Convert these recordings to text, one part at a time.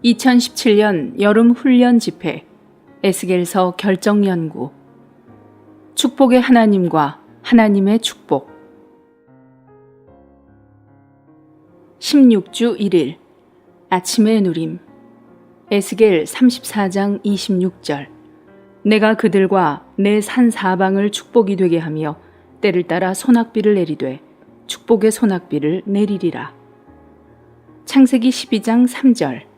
2017년 여름 훈련 집회 에스겔서 결정 연구 축복의 하나님과 하나님의 축복 16주 1일 아침의 누림 에스겔 34장 26절 내가 그들과 내 산 사방을 축복이 되게 하며 때를 따라 소낙비를 내리되 축복의 소낙비를 내리리라. 창세기 12장 3절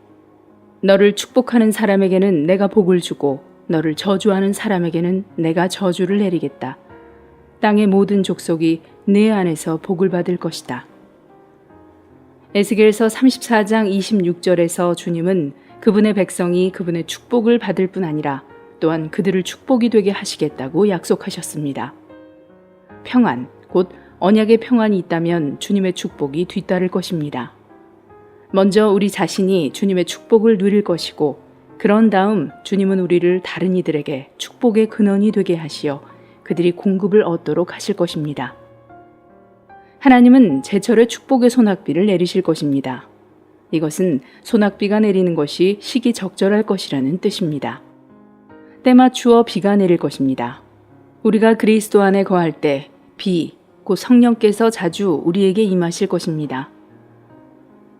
너를 축복하는 사람에게는 내가 복을 주고 너를 저주하는 사람에게는 내가 저주를 내리겠다. 땅의 모든 족속이 내 안에서 복을 받을 것이다. 에스겔서 34장 26절에서 주님은 그분의 백성이 그분의 축복을 받을 뿐 아니라 또한 그들을 축복이 되게 하시겠다고 약속하셨습니다. 평안, 곧 언약의 평안이 있다면 주님의 축복이 뒤따를 것입니다. 먼저 우리 자신이 주님의 축복을 누릴 것이고 그런 다음 주님은 우리를 다른 이들에게 축복의 근원이 되게 하시어 그들이 공급을 얻도록 하실 것입니다. 하나님은 제철에 축복의 소낙비를 내리실 것입니다. 이것은 소낙비가 내리는 것이 시기적절할 것이라는 뜻입니다. 때맞추어 비가 내릴 것입니다. 우리가 그리스도 안에 거할 때 비, 곧 성령께서 자주 우리에게 임하실 것입니다.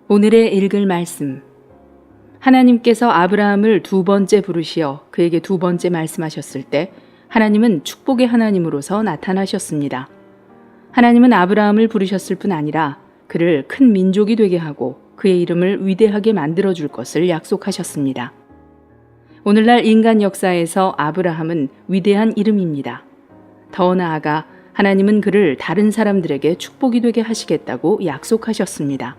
오늘의 읽을 말씀. 하나님께서 아브라함을 두 번째 부르시어 그에게 두 번째 말씀하셨을 때 하나님은 축복의 하나님으로서 나타나셨습니다. 하나님은 아브라함을 부르셨을 뿐 아니라 그를 큰 민족이 되게 하고 그의 이름을 위대하게 만들어줄 것을 약속하셨습니다. 오늘날 인간 역사에서 아브라함은 위대한 이름입니다. 더 나아가 하나님은 그를 다른 사람들에게 축복이 되게 하시겠다고 약속하셨습니다.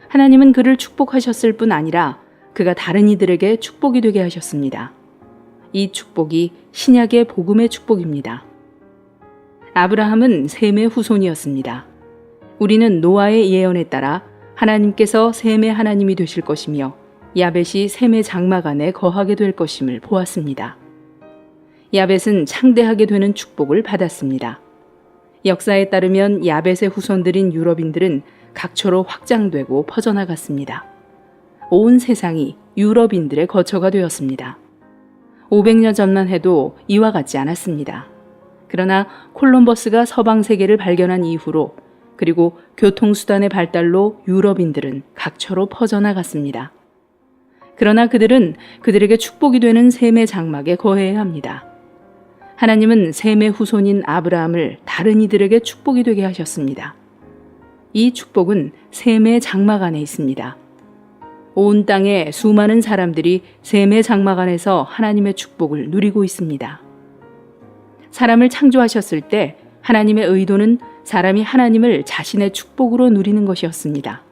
하나님은 그를 축복하셨을 뿐 아니라 그가 다른 이들에게 축복이 되게 하셨습니다. 이 축복이 신약의 복음의 축복입니다. 아브라함은 셈의 후손이었습니다. 우리는 노아의 예언에 따라 하나님께서 셈의 하나님이 되실 것이며 야벳이 셈의 장막 안에 거하게 될 것임을 보았습니다. 야벳은 창대하게 되는 축복을 받았습니다. 역사에 따르면 야벳의 후손들인 유럽인들은 각처로 확장되고 퍼져나갔습니다. 온 세상이 유럽인들의 거처가 되었습니다. 500년 전만 해도 이와 같지 않았습니다. 그러나 콜럼버스가 서방 세계를 발견한 이후로 그리고 교통수단의 발달로 유럽인들은 각처로 퍼져나갔습니다. 그러나 그들은 그들에게 축복이 되는 셈의 장막에 거해야 합니다. 하나님은 셈의 후손인 아브라함을 다른 이들에게 축복이 되게 하셨습니다. 이 축복은 셈의 장막 안에 있습니다. 온 땅에 수많은 사람들이 셈의 장막 안에서 하나님의 축복을 누리고 있습니다. 사람을 창조하셨을 때 하나님의 의도는 사람이 하나님을 자신의 축복으로 누리는 것이었습니다.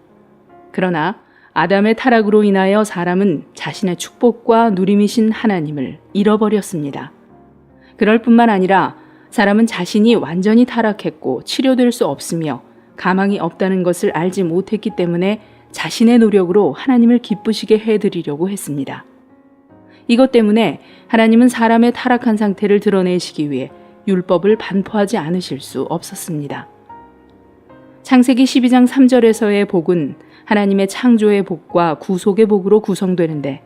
그러나 아담의 타락으로 인하여 사람은 자신의 축복과 누림이신 하나님을 잃어버렸습니다. 그럴 뿐만 아니라 사람은 자신이 완전히 타락했고 치료될 수 없으며 가망이 없다는 것을 알지 못했기 때문에 자신의 노력으로 하나님을 기쁘시게 해드리려고 했습니다. 이것 때문에 하나님은 사람의 타락한 상태를 드러내시기 위해 율법을 반포하지 않으실 수 없었습니다. 창세기 12장 3절에서의 복은 하나님의 창조의 복과 구속의 복으로 구성되는데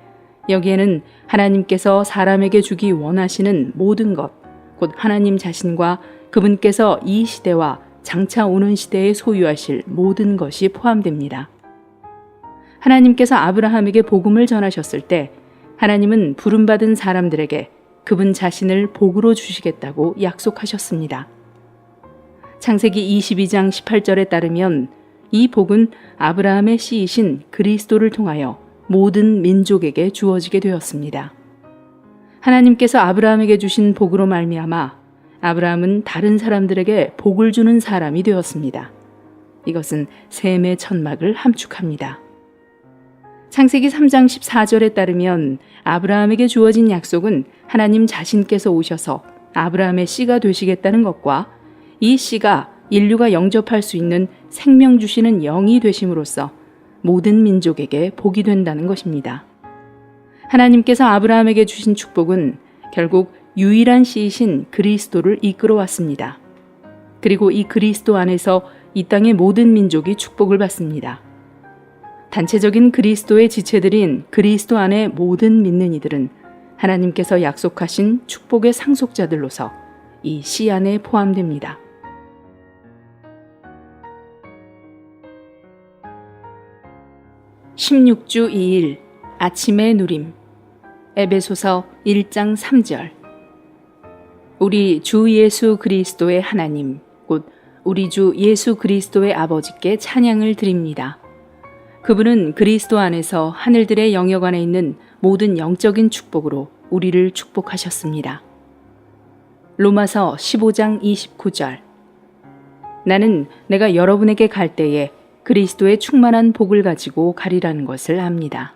여기에는 하나님께서 사람에게 주기 원하시는 모든 것, 곧 하나님 자신과 그분께서 이 시대와 장차 오는 시대에 소유하실 모든 것이 포함됩니다. 하나님께서 아브라함에게 복음을 전하셨을 때 하나님은 부름받은 사람들에게 그분 자신을 복으로 주시겠다고 약속하셨습니다. 창세기 22장 18절에 따르면 이 복은 아브라함의 씨이신 그리스도를 통하여 모든 민족에게 주어지게 되었습니다. 하나님께서 아브라함에게 주신 복으로 말미암아 아브라함은 다른 사람들에게 복을 주는 사람이 되었습니다. 이것은 셈의 천막을 함축합니다. 창세기 3장 14절에 따르면 아브라함에게 주어진 약속은 하나님 자신께서 오셔서 아브라함의 씨가 되시겠다는 것과 이 씨가 인류가 영접할 수 있는 생명 주시는 영이 되심으로써 모든 민족에게 복이 된다는 것입니다. 하나님께서 아브라함에게 주신 축복은 결국 유일한 씨이신 그리스도를 이끌어왔습니다. 그리고 이 그리스도 안에서 이 땅의 모든 민족이 축복을 받습니다. 단체적인 그리스도의 지체들인 그리스도 안의 모든 믿는 이들은 하나님께서 약속하신 축복의 상속자들로서 이 씨 안에 포함됩니다. (16주 2일) 아침의 누림. 에베소서 1장 3절. 우리 주 예수 그리스도의 하나님 곧 우리 주 예수 그리스도의 아버지께 찬양을 드립니다. 그분은 그리스도 안에서 하늘들의 영역 안에 있는 모든 영적인 축복으로 우리를 축복하셨습니다. 로마서 15장 29절. 나는 내가 여러분에게 갈 때에 그리스도의 충만한 복을 가지고 가리라는 것을 압니다.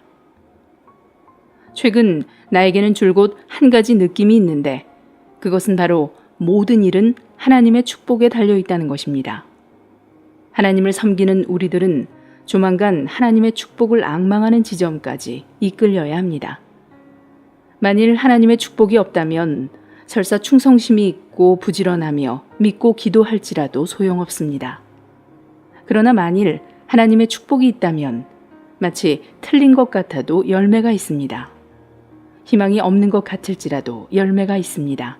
최근 나에게는 줄곧 한 가지 느낌이 있는데 그것은 바로 모든 일은 하나님의 축복에 달려 있다는 것입니다. 하나님을 섬기는 우리들은 조만간 하나님의 축복을 앙망하는 지점까지 이끌려야 합니다. 만일 하나님의 축복이 없다면 설사 충성심이 있고 부지런하며 믿고 기도할지라도 소용없습니다. 그러나 만일 하나님의 축복이 있다면 마치 틀린 것 같아도 열매가 있습니다. 희망이 없는 것 같을지라도 열매가 있습니다.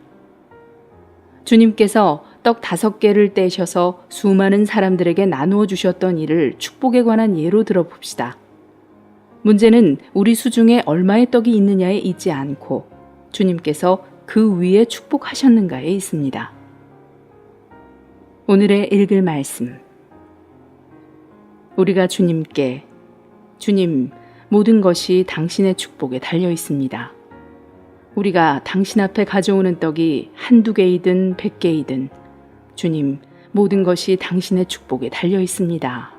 주님께서 떡 5개를 떼셔서 수많은 사람들에게 나누어 주셨던 일을 축복에 관한 예로 들어봅시다. 문제는 우리 수중에 얼마의 떡이 있느냐에 있지 않고 주님께서 그 위에 축복하셨는가에 있습니다. 오늘의 읽을 말씀. 우리가 주님께 주님, 모든 것이 당신의 축복에 달려 있습니다. 우리가 당신 앞에 가져오는 떡이 1-2개이든 100개이든 주님, 모든 것이 당신의 축복에 달려 있습니다.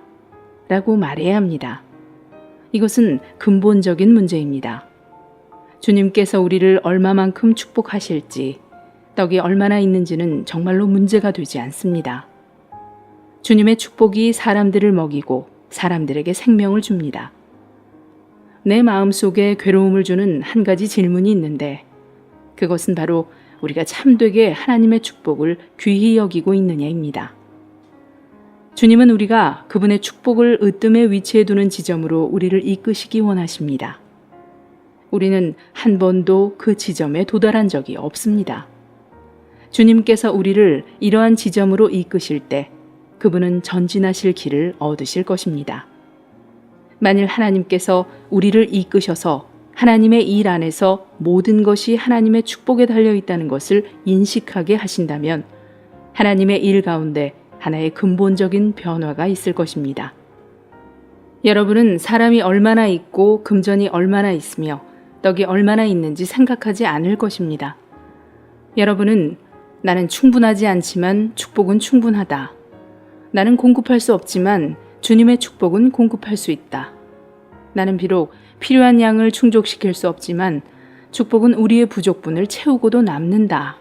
라고 말해야 합니다. 이것은 근본적인 문제입니다. 주님께서 우리를 얼마만큼 축복하실지, 떡이 얼마나 있는지는 정말로 문제가 되지 않습니다. 주님의 축복이 사람들을 먹이고 사람들에게 생명을 줍니다. 내 마음속에 괴로움을 주는 한 가지 질문이 있는데 그것은 바로 우리가 참되게 하나님의 축복을 귀히 여기고 있느냐입니다. 주님은 우리가 그분의 축복을 으뜸에 위치해 두는 지점으로 우리를 이끄시기 원하십니다. 우리는 한 번도 그 지점에 도달한 적이 없습니다. 주님께서 우리를 이러한 지점으로 이끄실 때 그분은 전진하실 길을 얻으실 것입니다. 만일 하나님께서 우리를 이끄셔서 하나님의 일 안에서 모든 것이 하나님의 축복에 달려 있다는 것을 인식하게 하신다면 하나님의 일 가운데 하나의 근본적인 변화가 있을 것입니다. 여러분은 사람이 얼마나 있고 금전이 얼마나 있으며 떡이 얼마나 있는지 생각하지 않을 것입니다. 여러분은 나는 충분하지 않지만 축복은 충분하다. 나는 공급할 수 없지만 주님의 축복은 공급할 수 있다. 나는 비록 필요한 양을 충족시킬 수 없지만 축복은 우리의 부족분을 채우고도 남는다.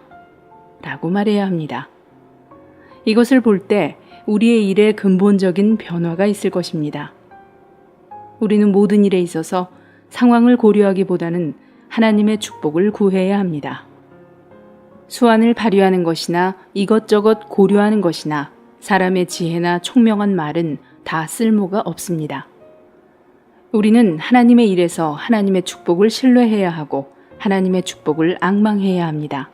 라고 말해야 합니다. 이것을 볼 때 우리의 일에 근본적인 변화가 있을 것입니다. 우리는 모든 일에 있어서 상황을 고려하기보다는 하나님의 축복을 구해야 합니다. 수완을 발휘하는 것이나 이것저것 고려하는 것이나 사람의 지혜나 총명한 말은 다 쓸모가 없습니다. 우리는 하나님의 일에서 하나님의 축복을 신뢰해야 하고 하나님의 축복을 앙망해야 합니다.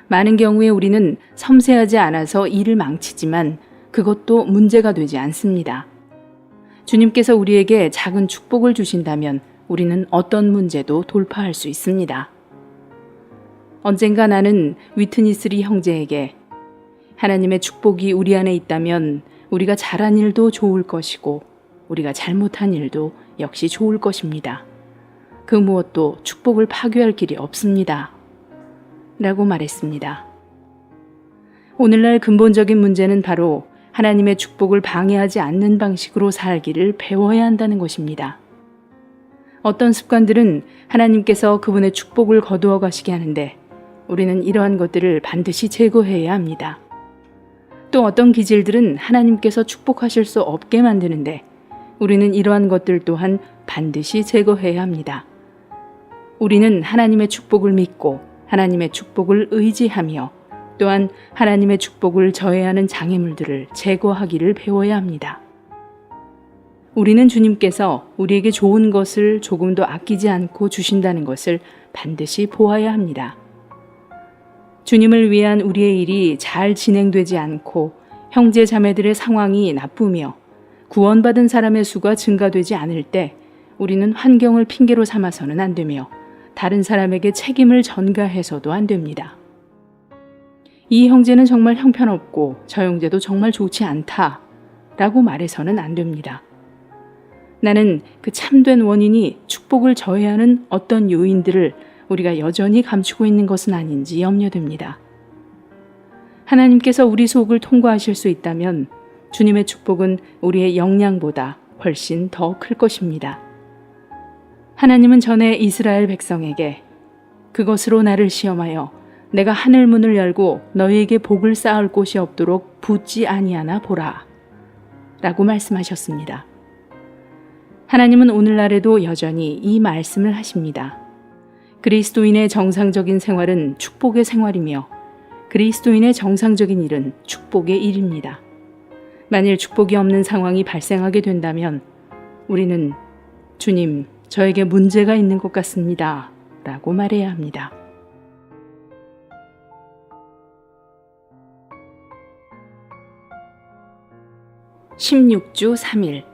많은 경우에 우리는 섬세하지 않아서 일을 망치지만 그것도 문제가 되지 않습니다. 주님께서 우리에게 작은 축복을 주신다면 우리는 어떤 문제도 돌파할 수 있습니다. 언젠가 나는 위트니스리 형제에게 하나님의 축복이 우리 안에 있다면 우리가 잘한 일도 좋을 것이고 우리가 잘못한 일도 역시 좋을 것입니다. 그 무엇도 축복을 파괴할 길이 없습니다. 라고 말했습니다. 오늘날 근본적인 문제는 바로 하나님의 축복을 방해하지 않는 방식으로 살기를 배워야 한다는 것입니다. 어떤 습관들은 하나님께서 그분의 축복을 거두어 가시게 하는데 우리는 이러한 것들을 반드시 제거해야 합니다. 또 어떤 기질들은 하나님께서 축복하실 수 없게 만드는데 우리는 이러한 것들 또한 반드시 제거해야 합니다. 우리는 하나님의 축복을 믿고 하나님의 축복을 의지하며 또한 하나님의 축복을 저해하는 장애물들을 제거하기를 배워야 합니다. 우리는 주님께서 우리에게 좋은 것을 조금도 아끼지 않고 주신다는 것을 반드시 보아야 합니다. 주님을 위한 우리의 일이 잘 진행되지 않고 형제 자매들의 상황이 나쁘며 구원받은 사람의 수가 증가되지 않을 때 우리는 환경을 핑계로 삼아서는 안 되며 다른 사람에게 책임을 전가해서도 안 됩니다. 이 형제는 정말 형편없고 저 형제도 정말 좋지 않다 라고 말해서는 안 됩니다. 나는 그 참된 원인이 축복을 저해하는 어떤 요인들을 우리가 여전히 감추고 있는 것은 아닌지 염려됩니다. 하나님께서 우리 속을 통과하실 수 있다면 주님의 축복은 우리의 역량보다 훨씬 더 클 것입니다. 하나님은 전에 이스라엘 백성에게 그것으로 나를 시험하여 내가 하늘 문을 열고 너희에게 복을 쌓을 곳이 없도록 붓지 아니하나 보라 라고 말씀하셨습니다. 하나님은 오늘날에도 여전히 이 말씀을 하십니다. 그리스도인의 정상적인 생활은 축복의 생활이며 그리스도인의 정상적인 일은 축복의 일입니다. 만일 축복이 없는 상황이 발생하게 된다면 우리는 주님, 저에게 문제가 있는 것 같습니다 라고 말해야 합니다. (16주 3일)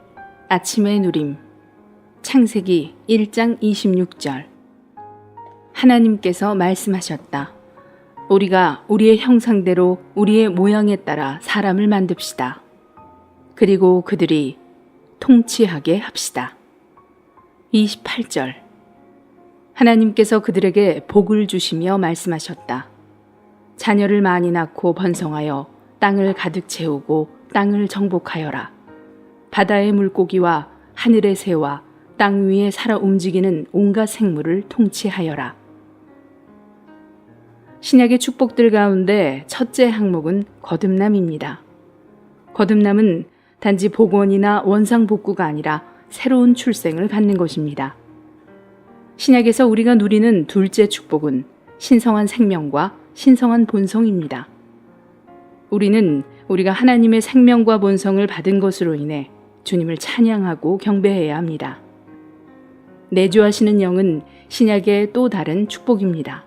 아침의 누림. 창세기 1장 26절. 하나님께서 말씀하셨다. 우리가 우리의 형상대로 우리의 모양에 따라 사람을 만듭시다. 그리고 그들이 통치하게 합시다. 28절. 하나님께서 그들에게 복을 주시며 말씀하셨다. 자녀를 많이 낳고 번성하여 땅을 가득 채우고 땅을 정복하여라. 바다의 물고기와 하늘의 새와 땅 위에 살아 움직이는 온갖 생물을 통치하여라. 신약의 축복들 가운데 첫째 항목은 거듭남입니다. 거듭남은 단지 복원이나 원상복구가 아니라 새로운 출생을 갖는 것입니다. 신약에서 우리가 누리는 둘째 축복은 신성한 생명과 신성한 본성입니다. 우리는 우리가 하나님의 생명과 본성을 받은 것으로 인해 주님을 찬양하고 경배해야 합니다. 내주하시는 영은 신약의 또 다른 축복입니다.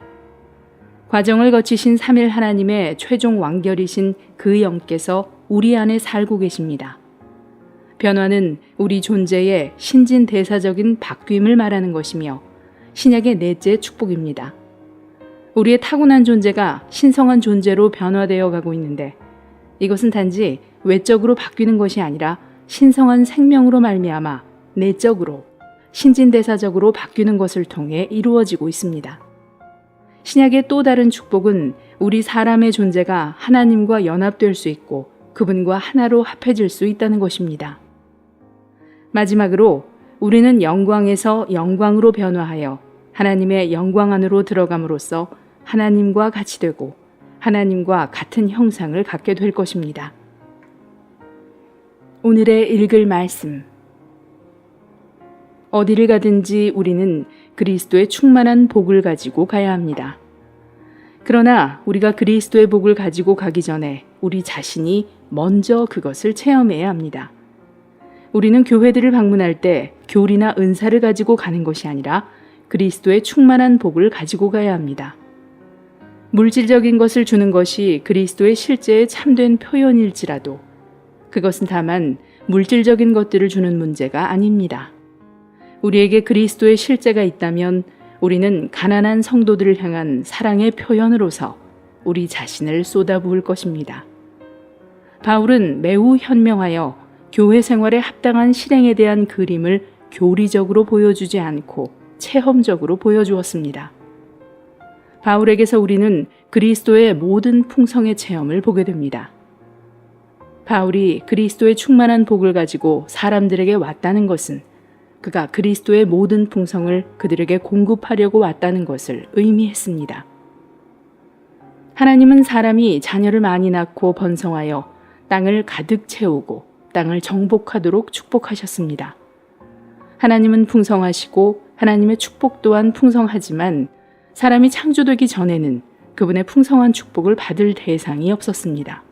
과정을 거치신 삼일 하나님의 최종 완결이신 그 영께서 우리 안에 살고 계십니다. 변화는 우리 존재의 신진대사적인 바뀜을 말하는 것이며 신약의 넷째 축복입니다. 우리의 타고난 존재가 신성한 존재로 변화되어 가고 있는데 이것은 단지 외적으로 바뀌는 것이 아니라 신성한 생명으로 말미암아 내적으로 신진대사적으로 바뀌는 것을 통해 이루어지고 있습니다. 신약의 또 다른 축복은 우리 사람의 존재가 하나님과 연합될 수 있고 그분과 하나로 합해질 수 있다는 것입니다. 마지막으로 우리는 영광에서 영광으로 변화하여 하나님의 영광 안으로 들어감으로써 하나님과 같이 되고 하나님과 같은 형상을 갖게 될 것입니다. 오늘의 읽을 말씀. 어디를 가든지 우리는 그리스도의 충만한 복을 가지고 가야 합니다. 그러나 우리가 그리스도의 복을 가지고 가기 전에 우리 자신이 먼저 그것을 체험해야 합니다. 우리는 교회들을 방문할 때 교리나 은사를 가지고 가는 것이 아니라 그리스도의 충만한 복을 가지고 가야 합니다. 물질적인 것을 주는 것이 그리스도의 실제의 참된 표현일지라도 그것은 다만 물질적인 것들을 주는 문제가 아닙니다. 우리에게 그리스도의 실제가 있다면 우리는 가난한 성도들을 향한 사랑의 표현으로서 우리 자신을 쏟아부을 것입니다. 바울은 매우 현명하여 교회 생활에 합당한 실행에 대한 그림을 교리적으로 보여주지 않고 체험적으로 보여주었습니다. 바울에게서 우리는 그리스도의 모든 풍성의 체험을 보게 됩니다. 바울이 그리스도의 충만한 복을 가지고 사람들에게 왔다는 것은 그가 그리스도의 모든 풍성을 그들에게 공급하려고 왔다는 것을 의미했습니다. 하나님은 사람이 자녀를 많이 낳고 번성하여 땅을 가득 채우고 땅을 정복하도록 축복하셨습니다. 하나님은 풍성하시고 하나님의 축복 또한 풍성하지만 사람이 창조되기 전에는 그분의 풍성한 축복을 받을 대상이 없었습니다.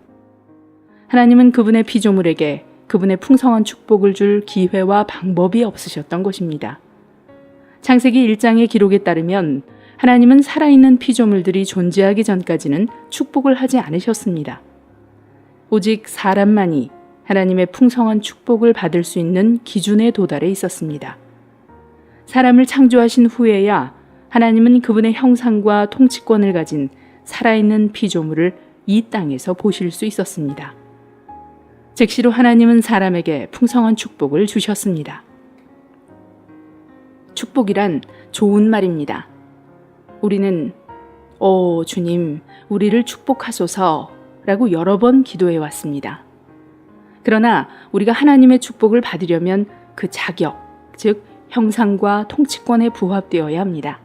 하나님은 그분의 피조물에게 그분의 풍성한 축복을 줄 기회와 방법이 없으셨던 것입니다. 창세기 1장의 기록에 따르면 하나님은 살아있는 피조물들이 존재하기 전까지는 축복을 하지 않으셨습니다. 오직 사람만이 하나님의 풍성한 축복을 받을 수 있는 기준에 도달해 있었습니다. 사람을 창조하신 후에야 하나님은 그분의 형상과 통치권을 가진 살아있는 피조물을 이 땅에서 보실 수 있었습니다. 즉시로 하나님은 사람에게 풍성한 축복을 주셨습니다. 축복이란 좋은 말입니다. 우리는 주님, 우리를 축복하소서 라고 여러 번 기도해 왔습니다. 그러나 우리가 하나님의 축복을 받으려면 그 자격, 즉 형상과 통치권에 부합되어야 합니다.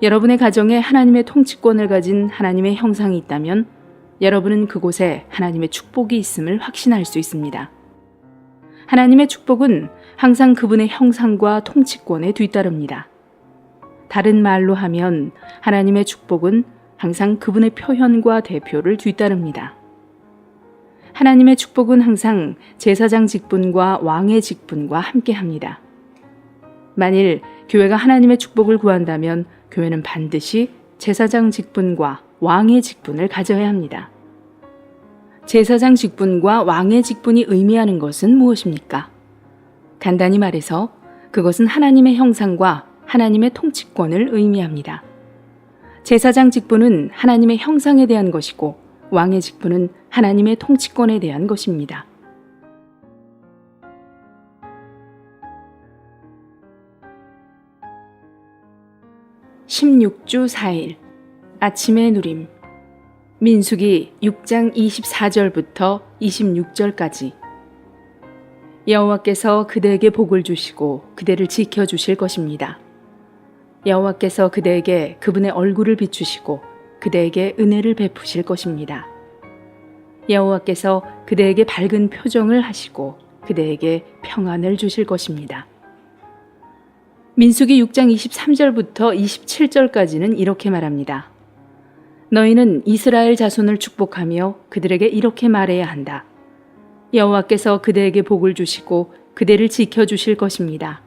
여러분의 가정에 하나님의 통치권을 가진 하나님의 형상이 있다면 여러분은 그곳에 하나님의 축복이 있음을 확신할 수 있습니다. 하나님의 축복은 항상 그분의 형상과 통치권에 뒤따릅니다. 다른 말로 하면 하나님의 축복은 항상 그분의 표현과 대표를 뒤따릅니다. 하나님의 축복은 항상 제사장 직분과 왕의 직분과 함께합니다. 만일 교회가 하나님의 축복을 구한다면 교회는 반드시 제사장 직분과 왕의 직분을 가져야 합니다. 제사장 직분과 왕의 직분이 의미하는 것은 무엇입니까? 간단히 말해서 그것은 하나님의 형상과 하나님의 통치권을 의미합니다. 제사장 직분은 하나님의 형상에 대한 것이고 왕의 직분은 하나님의 통치권에 대한 것입니다. (16주 4일) 아침의 누림. 민수기 6장 24절부터 26절까지. 여호와께서 그대에게 복을 주시고 그대를 지켜주실 것입니다. 여호와께서 그대에게 그분의 얼굴을 비추시고 그대에게 은혜를 베푸실 것입니다. 여호와께서 그대에게 밝은 표정을 하시고 그대에게 평안을 주실 것입니다. 민수기 6장 23절부터 27절까지는 이렇게 말합니다. 너희는 이스라엘 자손을 축복하며 그들에게 이렇게 말해야 한다. 여호와께서 그대에게 복을 주시고 그대를 지켜주실 것입니다.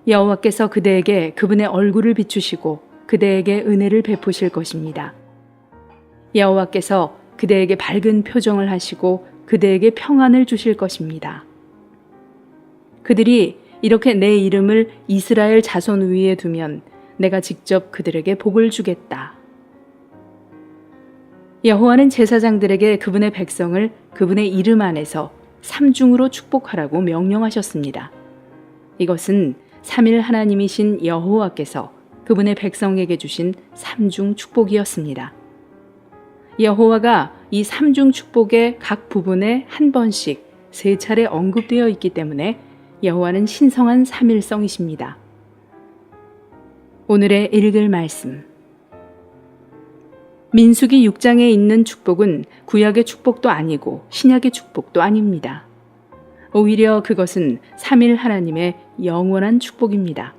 여호와께서 그대에게 그분의 얼굴을 비추시고 그대에게 은혜를 베푸실 것입니다. 여호와께서 그대에게 밝은 표정을 하시고 그대에게 평안을 주실 것입니다. 그들이 이렇게 내 이름을 이스라엘 자손 위에 두면 내가 직접 그들에게 복을 주겠다. 여호와는 제사장들에게 그분의 백성을 그분의 이름 안에서 삼중으로 축복하라고 명령하셨습니다. 이것은 삼일 하나님이신 여호와께서 그분의 백성에게 주신 삼중 축복이었습니다. 여호와가 이 삼중 축복의 각 부분에 한 번씩 3차례 언급되어 있기 때문에 여호와는 신성한 삼일성이십니다. 오늘의 읽을 말씀. 민수기 6장에 있는 축복은 구약의 축복도 아니고 신약의 축복도 아닙니다. 오히려 그것은 삼일 하나님의 영원한 축복입니다.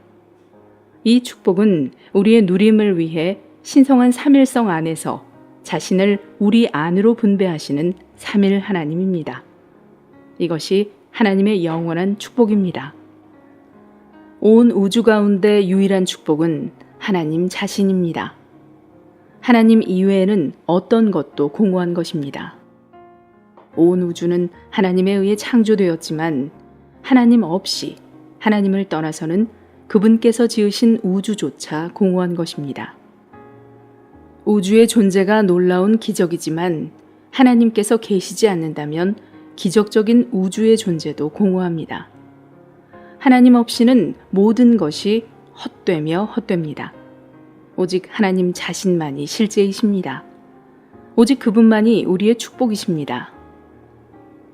이 축복은 우리의 누림을 위해 신성한 삼일성 안에서 자신을 우리 안으로 분배하시는 삼일 하나님입니다. 이것이 하나님의 영원한 축복입니다. 온 우주 가운데 유일한 축복은 하나님 자신입니다. 하나님 이외에는 어떤 것도 공허한 것입니다. 온 우주는 하나님에 의해 창조되었지만 하나님 없이 하나님을 떠나서는 그분께서 지으신 우주조차 공허한 것입니다. 우주의 존재가 놀라운 기적이지만 하나님께서 계시지 않는다면 기적적인 우주의 존재도 공허합니다. 하나님 없이는 모든 것이 헛되며 헛됩니다. 오직 하나님 자신만이 실제이십니다. 오직 그분만이 우리의 축복이십니다.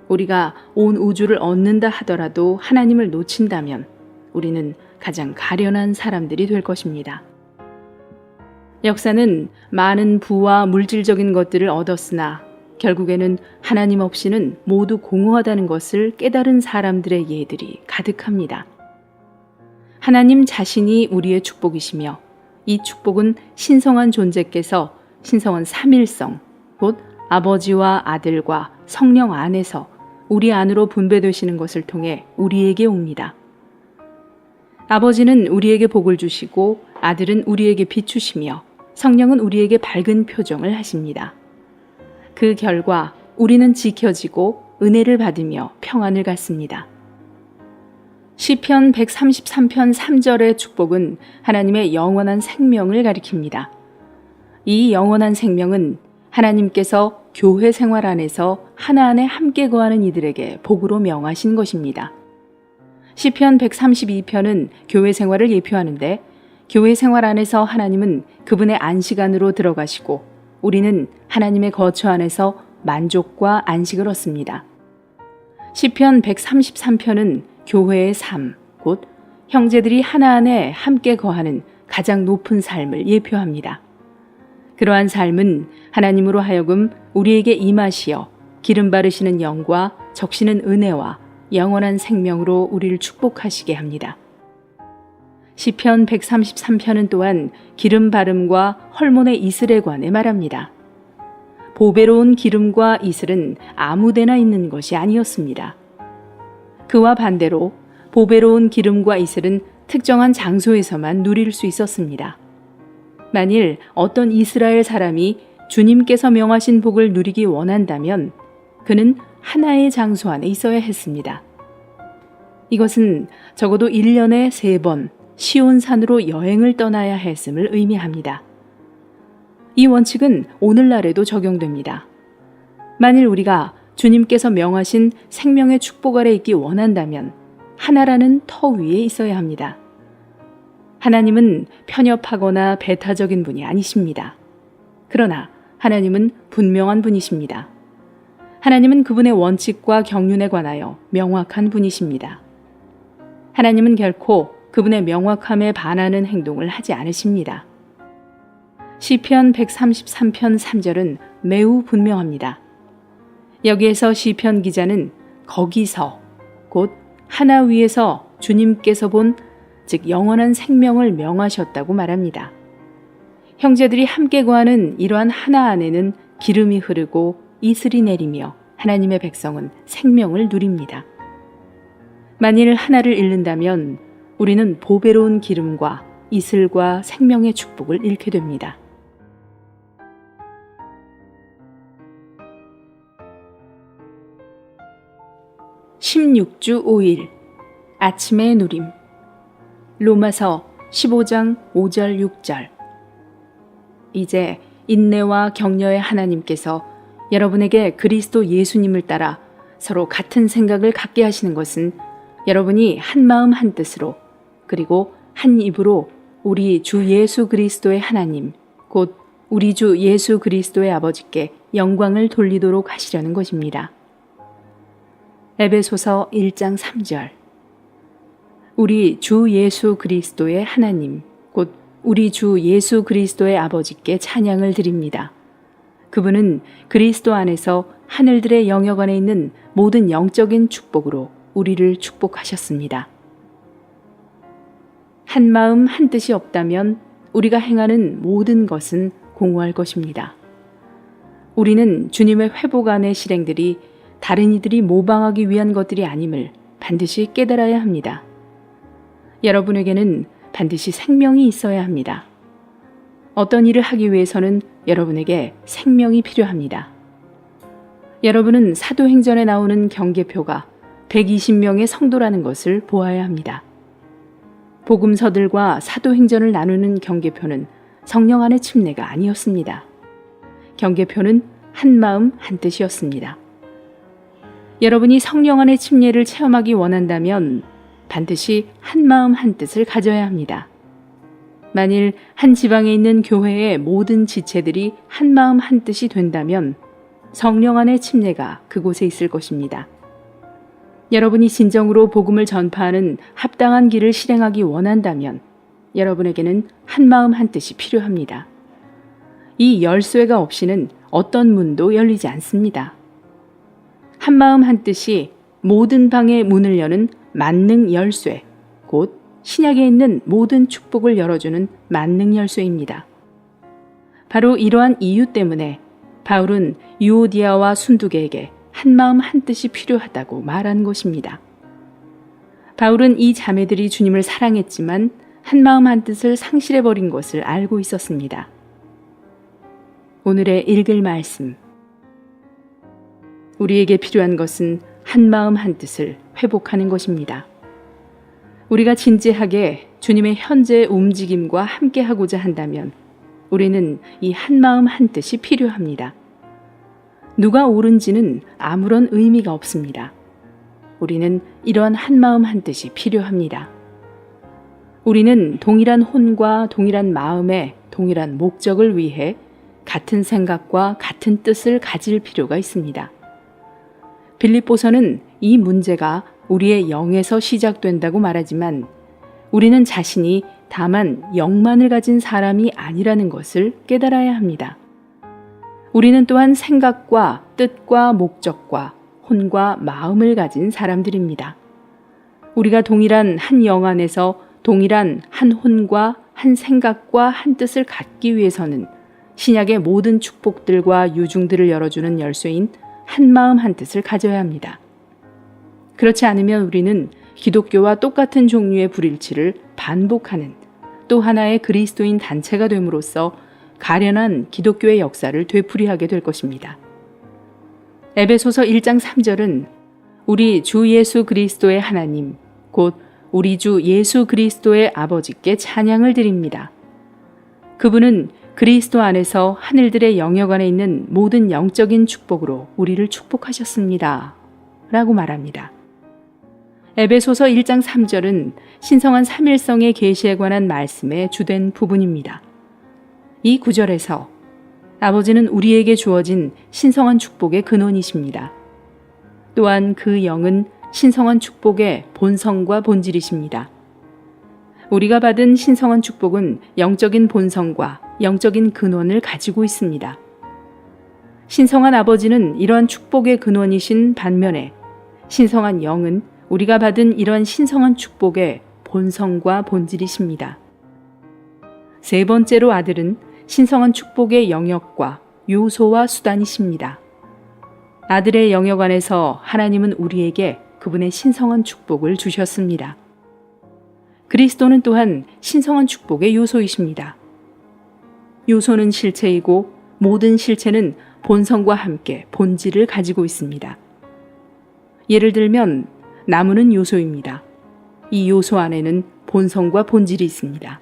우리가 온 우주를 얻는다 하더라도 하나님을 놓친다면 우리는 가장 가련한 사람들이 될 것입니다. 역사는 많은 부와 물질적인 것들을 얻었으나 결국에는 하나님 없이는 모두 공허하다는 것을 깨달은 사람들의 예들이 가득합니다. 하나님 자신이 우리의 축복이시며 이 축복은 신성한 존재께서 신성한 삼일성, 곧 아버지와 아들과 성령 안에서 우리 안으로 분배되시는 것을 통해 우리에게 옵니다. 아버지는 우리에게 복을 주시고 아들은 우리에게 비추시며 성령은 우리에게 밝은 표정을 하십니다. 그 결과 우리는 지켜지고 은혜를 받으며 평안을 갖습니다. 시편 133편 3절의 축복은 하나님의 영원한 생명을 가리킵니다. 이 영원한 생명은 하나님께서 교회 생활 안에서 하나 안에 함께 거하는 이들에게 복으로 명하신 것입니다. 시편 132편은 교회 생활을 예표하는데 교회 생활 안에서 하나님은 그분의 안식 안으로 들어가시고 우리는 하나님의 거처 안에서 만족과 안식을 얻습니다. 시편 133편은 교회의 삶, 곧 형제들이 하나 안에 함께 거하는 가장 높은 삶을 예표합니다. 그러한 삶은 하나님으로 하여금 우리에게 임하시어 기름 바르시는 영과 적시는 은혜와 영원한 생명으로 우리를 축복하시게 합니다. 시편 133편은 또한 기름 바름과 헐몬의 이슬에 관해 말합니다. 보배로운 기름과 이슬은 아무데나 있는 것이 아니었습니다. 그와 반대로 보배로운 기름과 이슬은 특정한 장소에서만 누릴 수 있었습니다. 만일 어떤 이스라엘 사람이 주님께서 명하신 복을 누리기 원한다면 그는 하나의 장소 안에 있어야 했습니다. 이것은 적어도 1년에 3번 시온산으로 여행을 떠나야 했음을 의미합니다. 이 원칙은 오늘날에도 적용됩니다. 만일 우리가 주님께서 명하신 생명의 축복 아래 있기 원한다면 하나라는 터 위에 있어야 합니다. 하나님은 편협하거나 배타적인 분이 아니십니다. 그러나 하나님은 분명한 분이십니다. 하나님은 그분의 원칙과 경륜에 관하여 명확한 분이십니다. 하나님은 결코 그분의 명확함에 반하는 행동을 하지 않으십니다. 시편 133편 3절은 매우 분명합니다. 여기에서 시편 기자는 거기서 곧 하나 위에서 주님께서 본 즉 영원한 생명을 명하셨다고 말합니다. 형제들이 함께 거하는 이러한 하나 안에는 기름이 흐르고 이슬이 내리며 하나님의 백성은 생명을 누립니다. 만일 하나를 잃는다면 우리는 보배로운 기름과 이슬과 생명의 축복을 잃게 됩니다. (16주 5일) 아침의 누림. 로마서 15장 5절 6절. 이제 인내와 격려의 하나님께서 여러분에게 그리스도 예수님을 따라 서로 같은 생각을 갖게 하시는 것은 여러분이 한 마음 한 뜻으로 그리고 한 입으로 우리 주 예수 그리스도의 하나님 곧 우리 주 예수 그리스도의 아버지께 영광을 돌리도록 하시려는 것입니다. 에베소서 1장 3절. 우리 주 예수 그리스도의 하나님 곧 우리 주 예수 그리스도의 아버지께 찬양을 드립니다. 그분은 그리스도 안에서 하늘들의 영역 안에 있는 모든 영적인 축복으로 우리를 축복하셨습니다. 한 마음 한 뜻이 없다면 우리가 행하는 모든 것은 공허할 것입니다. 우리는 주님의 회복 안의 실행들이 다른 이들이 모방하기 위한 것들이 아님을 반드시 깨달아야 합니다. 여러분에게는 반드시 생명이 있어야 합니다. 어떤 일을 하기 위해서는 여러분에게 생명이 필요합니다. 여러분은 사도행전에 나오는 경계표가 120명의 성도라는 것을 보아야 합니다. 복음서들과 사도행전을 나누는 경계표는 성령 안의 침례가 아니었습니다. 경계표는 한 마음 한 뜻이었습니다. 여러분이 성령 안의 침례를 체험하기 원한다면 반드시 한 마음 한 뜻을 가져야 합니다. 만일 한 지방에 있는 교회의 모든 지체들이 한 마음 한 뜻이 된다면 성령 안의 침례가 그곳에 있을 것입니다. 여러분이 진정으로 복음을 전파하는 합당한 길을 실행하기 원한다면 여러분에게는 한 마음 한 뜻이 필요합니다. 이 열쇠가 없이는 어떤 문도 열리지 않습니다. 한 마음 한 뜻이 모든 방의 문을 여는 만능 열쇠, 곧 신약에 있는 모든 축복을 열어주는 만능 열쇠입니다. 바로 이러한 이유 때문에 바울은 유오디아와 순두계에게 한마음 한뜻이 필요하다고 말한 것입니다. 바울은 이 자매들이 주님을 사랑했지만 한마음 한뜻을 상실해버린 것을 알고 있었습니다. 오늘의 읽을 말씀. 우리에게 필요한 것은 한마음 한뜻을 회복하는 것입니다. 우리가 진지하게 주님의 현재 움직임과 함께하고자 한다면 우리는 이 한마음 한뜻이 필요합니다. 누가 옳은지는 아무런 의미가 없습니다. 우리는 이러한 한마음 한뜻이 필요합니다. 우리는 동일한 혼과 동일한 마음에 동일한 목적을 위해 같은 생각과 같은 뜻을 가질 필요가 있습니다. 빌립보서는 이 문제가 우리의 영에서 시작된다고 말하지만 우리는 자신이 다만 영만을 가진 사람이 아니라는 것을 깨달아야 합니다. 우리는 또한 생각과 뜻과 목적과 혼과 마음을 가진 사람들입니다. 우리가 동일한 한 영 안에서 동일한 한 혼과 한 생각과 한 뜻을 갖기 위해서는 신약의 모든 축복들과 유중들을 열어주는 열쇠인 한마음 한뜻을 가져야 합니다. 그렇지 않으면 우리는 기독교와 똑같은 종류의 불일치를 반복하는 또 하나의 그리스도인 단체가 됨으로써 가련한 기독교의 역사를 되풀이하게 될 것입니다. 에베소서 1장 3절은 우리 주 예수 그리스도의 하나님, 곧 우리 주 예수 그리스도의 아버지께 찬양을 드립니다. 그분은 그리스도 안에서 하늘들의 영역 안에 있는 모든 영적인 축복으로 우리를 축복하셨습니다. 라고 말합니다. 에베소서 1장 3절은 신성한 삼일성의 계시에 관한 말씀의 주된 부분입니다. 이 구절에서 아버지는 우리에게 주어진 신성한 축복의 근원이십니다. 또한 그 영은 신성한 축복의 본성과 본질이십니다. 우리가 받은 신성한 축복은 영적인 본성과 영적인 근원을 가지고 있습니다. 신성한 아버지는 이러한 축복의 근원이신 반면에 신성한 영은 우리가 받은 이러한 신성한 축복의 본성과 본질이십니다. 세 번째로 아들은 신성한 축복의 영역과 요소와 수단이십니다. 아들의 영역 안에서 하나님은 우리에게 그분의 신성한 축복을 주셨습니다. 그리스도는 또한 신성한 축복의 요소이십니다. 요소는 실체이고 모든 실체는 본성과 함께 본질을 가지고 있습니다. 예를 들면 나무는 요소입니다. 이 요소 안에는 본성과 본질이 있습니다.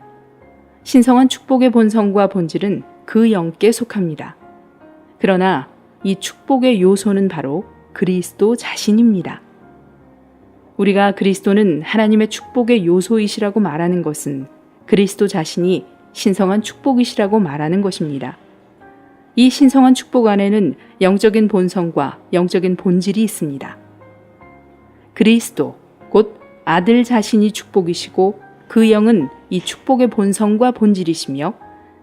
신성한 축복의 본성과 본질은 그 영께 속합니다. 그러나 이 축복의 요소는 바로 그리스도 자신입니다. 우리가 그리스도는 하나님의 축복의 요소이시라고 말하는 것은 그리스도 자신이 신성한 축복이시라고 말하는 것입니다. 이 신성한 축복 안에는 영적인 본성과 영적인 본질이 있습니다. 그리스도, 곧 아들 자신이 축복이시고 그 영은 이 축복의 본성과 본질이시며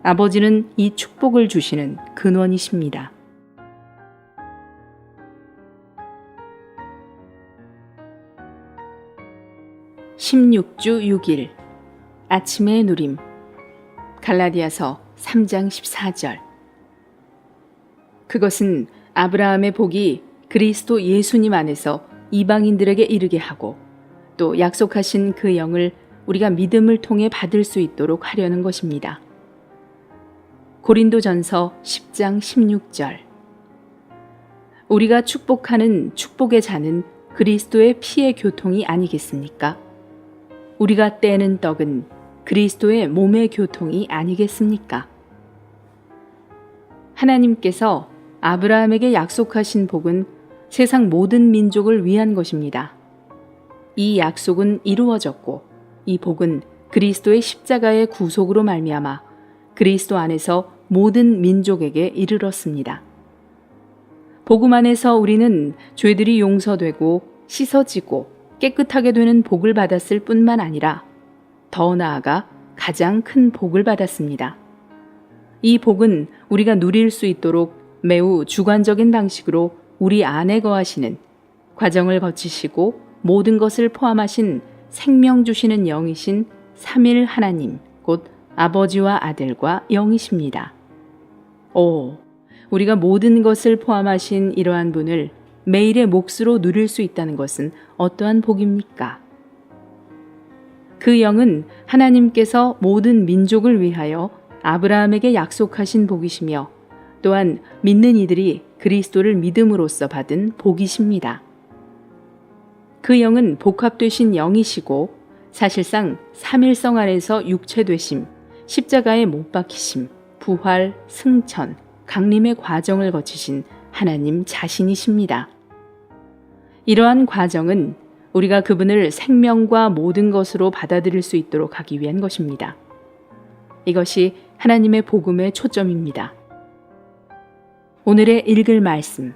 아버지는 이 축복을 주시는 근원이십니다. (16주 6일) 아침의 누림. 갈라디아서 3장 14절. 그것은 아브라함의 복이 그리스도 예수님 안에서 이방인들에게 이르게 하고 또 약속하신 그 영을 우리가 믿음을 통해 받을 수 있도록 하려는 것입니다. 고린도전서 10장 16절. 우리가 축복하는 축복의 잔은 그리스도의 피의 교통이 아니겠습니까? 우리가 떼는 떡은 그리스도의 몸의 교통이 아니겠습니까? 하나님께서 아브라함에게 약속하신 복은 세상 모든 민족을 위한 것입니다. 이 약속은 이루어졌고 이 복은 그리스도의 십자가의 구속으로 말미암아 그리스도 안에서 모든 민족에게 이르렀습니다. 복음 안에서 우리는 죄들이 용서되고 씻어지고 깨끗하게 되는 복을 받았을 뿐만 아니라 더 나아가 가장 큰 복을 받았습니다. 이 복은 우리가 누릴 수 있도록 매우 주관적인 방식으로 우리 안에 거하시는, 과정을 거치시고 모든 것을 포함하신 생명 주시는 영이신 삼일 하나님, 곧 아버지와 아들과 영이십니다. 우리가 모든 것을 포함하신 이러한 분을 매일의 몫으로 누릴 수 있다는 것은 어떠한 복입니까? 그 영은 하나님께서 모든 민족을 위하여 아브라함에게 약속하신 복이시며 또한 믿는 이들이 그리스도를 믿음으로써 받은 복이십니다. 그 영은 복합되신 영이시고 사실상 삼일성 안에서 육체되심, 십자가에 못 박히심, 부활, 승천, 강림의 과정을 거치신 하나님 자신이십니다. 이러한 과정은 우리가 그분을 생명과 모든 것으로 받아들일 수 있도록 하기 위한 것입니다. 이것이 하나님의 복음의 초점입니다. 오늘의 읽을 말씀.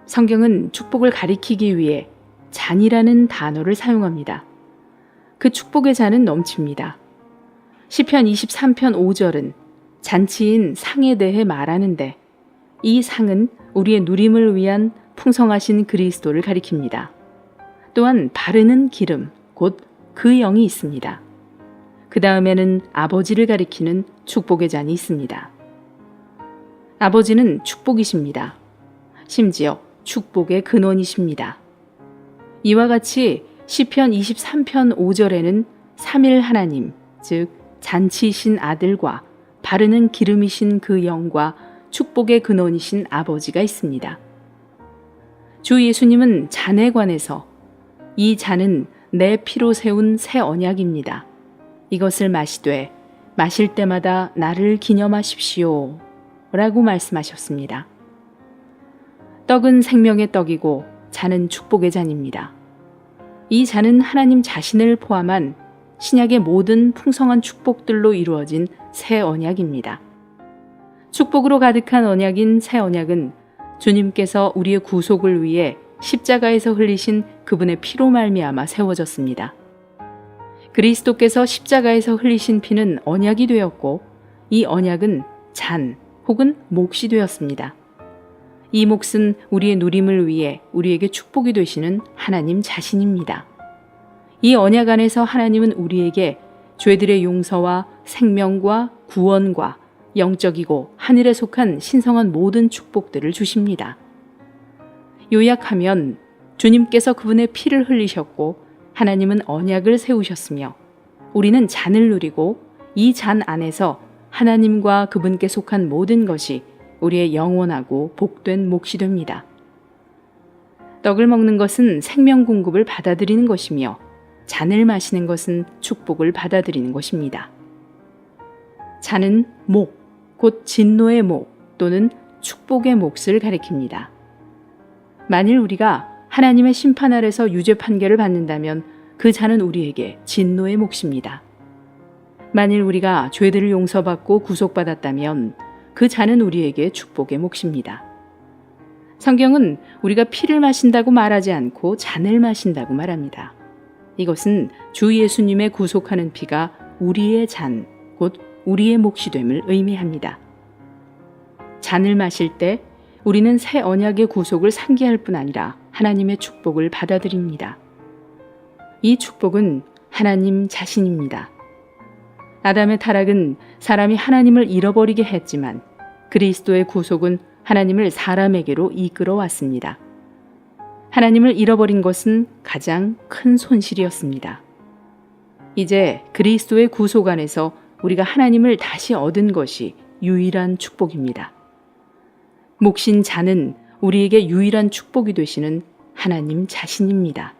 성경은 축복을 가리키기 위해 잔이라는 단어를 사용합니다. 그 축복의 잔은 넘칩니다. 시편 23편 5절은 잔치인 상에 대해 말하는데 이 상은 우리의 누림을 위한 풍성하신 그리스도를 가리킵니다. 또한 바르는 기름, 곧 그 영이 있습니다. 그 다음에는 아버지를 가리키는 축복의 잔이 있습니다. 아버지는 축복이십니다. 심지어 축복의 근원이십니다. 이와 같이 시편 23편 5절에는 삼일 하나님, 즉 잔치이신 아들과 바르는 기름이신 그 영과 축복의 근원이신 아버지가 있습니다. 주 예수님은 잔에 관해서 이 잔은 내 피로 세운 새 언약입니다. 이것을 마시되 마실 때마다 나를 기념하십시오 라고 말씀하셨습니다. 떡은 생명의 떡이고 잔은 축복의 잔입니다. 이 잔은 하나님 자신을 포함한 신약의 모든 풍성한 축복들로 이루어진 새 언약입니다. 축복으로 가득한 언약인 새 언약은 주님께서 우리의 구속을 위해 십자가에서 흘리신 그분의 피로 말미암아 세워졌습니다. 그리스도께서 십자가에서 흘리신 피는 언약이 되었고 이 언약은 잔 혹은 몫이 되었습니다. 이 몫은 우리의 누림을 위해 우리에게 축복이 되시는 하나님 자신입니다. 이 언약 안에서 하나님은 우리에게 죄들의 용서와 생명과 구원과 영적이고 하늘에 속한 신성한 모든 축복들을 주십니다. 요약하면 주님께서 그분의 피를 흘리셨고 하나님은 언약을 세우셨으며 우리는 잔을 누리고 이 잔 안에서 하나님과 그분께 속한 모든 것이 우리의 영원하고 복된 몫이 됩니다. 떡을 먹는 것은 생명 공급을 받아들이는 것이며 잔을 마시는 것은 축복을 받아들이는 것입니다. 잔은 목, 곧 진노의 목 또는 축복의 몫을 가리킵니다. 만일 우리가 하나님의 심판 아래서 유죄 판결을 받는다면 그 잔은 우리에게 진노의 몫입니다. 만일 우리가 죄들을 용서받고 구속받았다면 그 잔은 우리에게 축복의 몫입니다. 성경은 우리가 피를 마신다고 말하지 않고 잔을 마신다고 말합니다. 이것은 주 예수님의 구속하는 피가 우리의 잔, 곧 우리의 몫이 됨을 의미합니다. 잔을 마실 때 우리는 새 언약의 구속을 상기할 뿐 아니라 하나님의 축복을 받아들입니다. 이 축복은 하나님 자신입니다. 아담의 타락은 사람이 하나님을 잃어버리게 했지만 그리스도의 구속은 하나님을 사람에게로 이끌어 왔습니다. 하나님을 잃어버린 것은 가장 큰 손실이었습니다. 이제 그리스도의 구속 안에서 우리가 하나님을 다시 얻은 것이 유일한 축복입니다. 몫인 잔은 우리에게 유일한 축복이 되시는 하나님 자신입니다.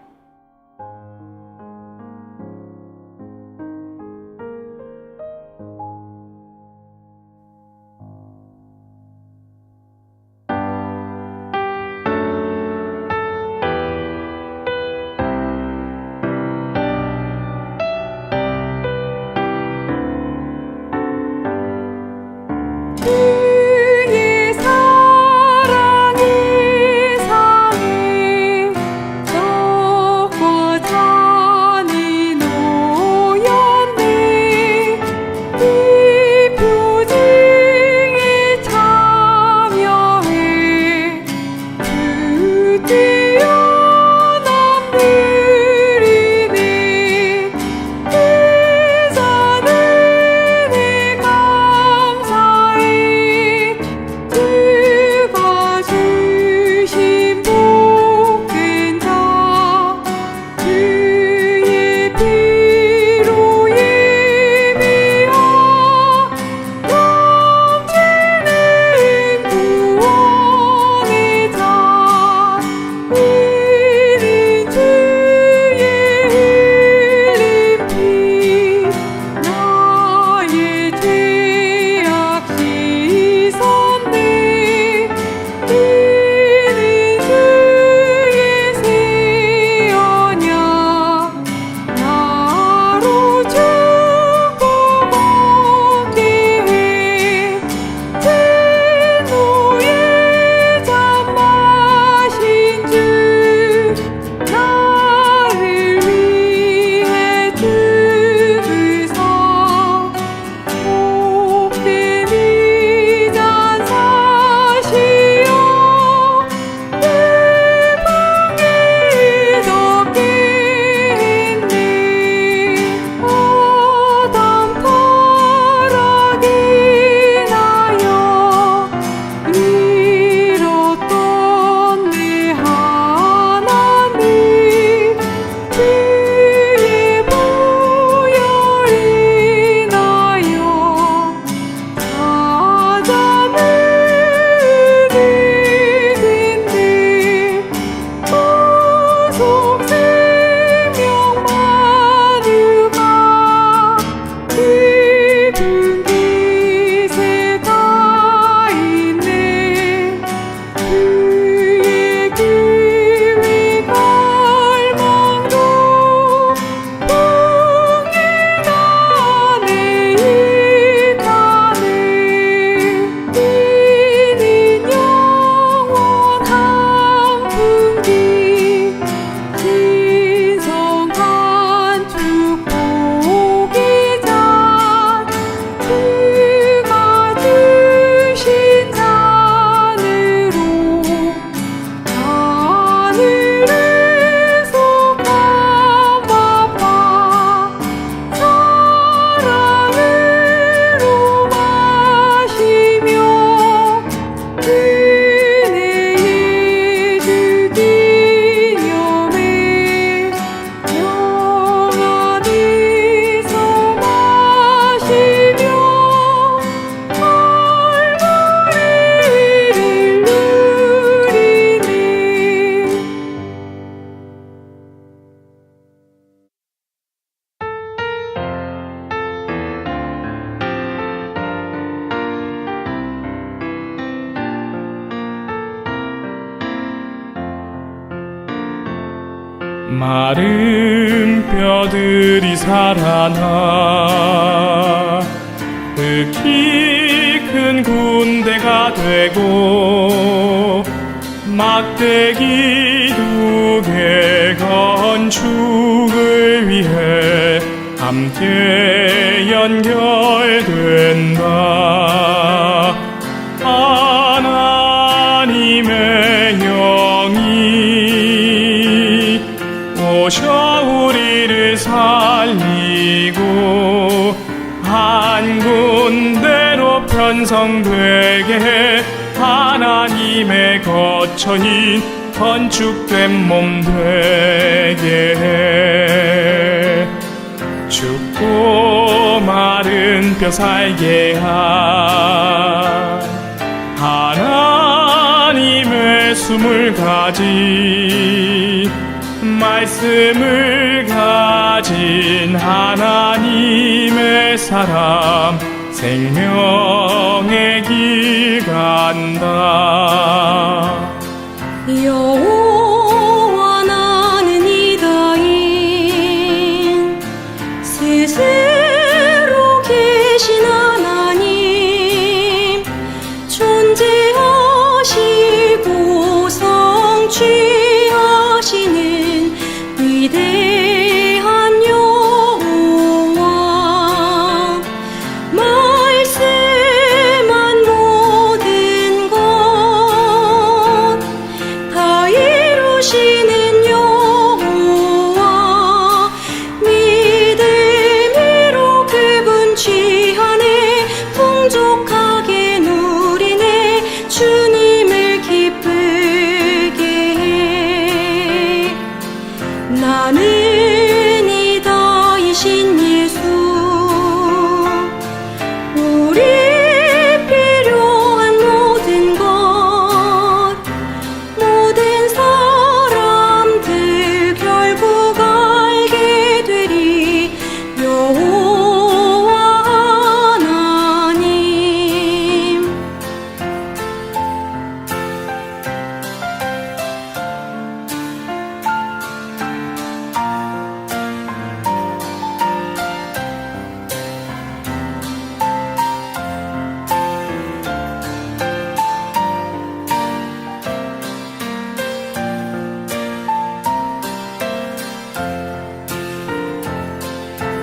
그의 사랑이 상이 저 마른 뼈들이 살아나 흙이 큰 군대가 되고 막대기 2개 건축을 위해 함께 연결된다. 하나님의 영이 오셔 우리를 살리고 한 군데로 편성되게 해 하나님의 거처인 건축된 몸 되게 해 죽고 마른 뼈 살게 한 하나님의 숨을 가진 말씀을 가진 하나님의 사람 생명의 길 간다. 여호와 나는 이다인 스스로 계신 하나님 존재하시고 성취하시는 위대한 여호와 말씀한 모든 것 다 이루시는 여호와 믿음으로 그분 취하네 풍족하게 누리네 주님을 기쁘게 해 나는 이다이신 예수 우리 필요한 모든 것 모든 사람들 결국 알게 되리 여호와 하나님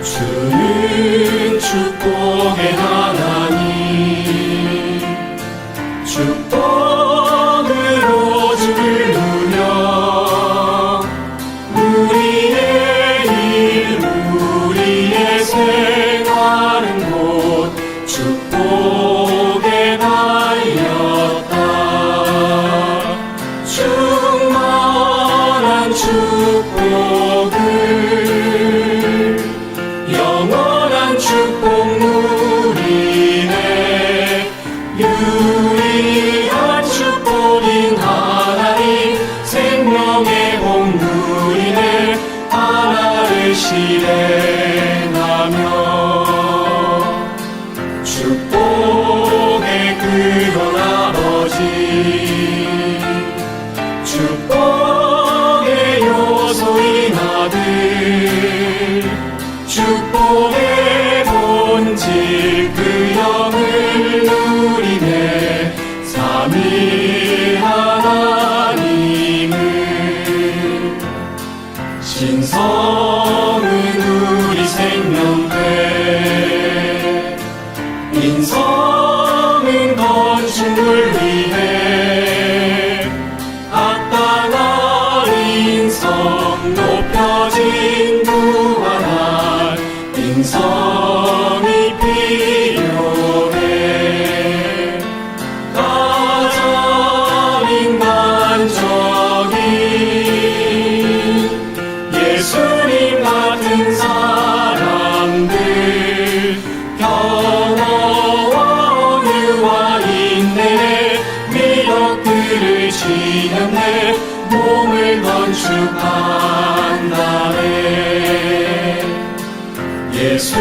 주는 축복의 하나님 축복으로 주를 누려 우리의 일 우리의 생활은 곧 축복에 달렸다. 충만한 축복을 영원한 축복 누리네 유일한 축복인 하나님 생명의 복 누리네 하나를 실행하며 축복의 그런 아버지 축복의 요소인 아들 축복의 본질 그 영을 누리네 삼위 하나님을 신성은 우리 생명돼 인성은 건축을 위해 합당한 인성 높여진 무한한 인성이 필요해 가장 인간적인 예수님 같은 사람들 평화와 온유와 인내 미덕들을 지녔네 몸을 건축한다네 예수